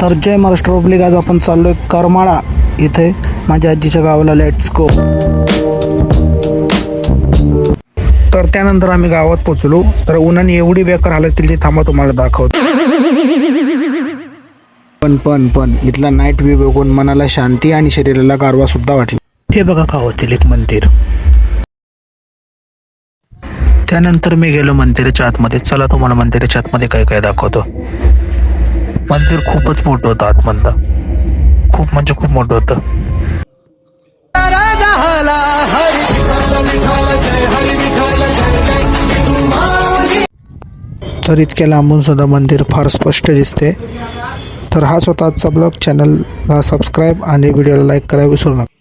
तर जय महाराष्ट्र पब्लिक, आज आपण चाललोय करमाळा इथे माझ्या आजीच्या गावाला. Let's go. तर त्यानंतर आम्ही गावात पोहोचलो. तर उन्हाने एवढी बेकार हालत केली, थांबा तुम्हाला दाखवतो. पण इथला नाईट व्ह्यू बघून मनाला शांती आणि शरीराला गारवा सुद्धा वाटला. हे बघा गावातील एक मंदिर. त्यानंतर मी गेलो मंदिराच्या आतमध्ये. चला तुम्हाला मंदिराच्या आतमध्ये काय काय दाखवतो. मंदिर खूपच मोठं होतं आतमधलं, खूप म्हणजे खूप मोठं होतं. तर इतक्या लांबून सुद्धा मंदिर फार स्पष्ट दिसते. तर हाच होता आजचा ब्लॉग. चॅनलला सबस्क्राईब आणि व्हिडिओला लाईक करायला विसरू नका.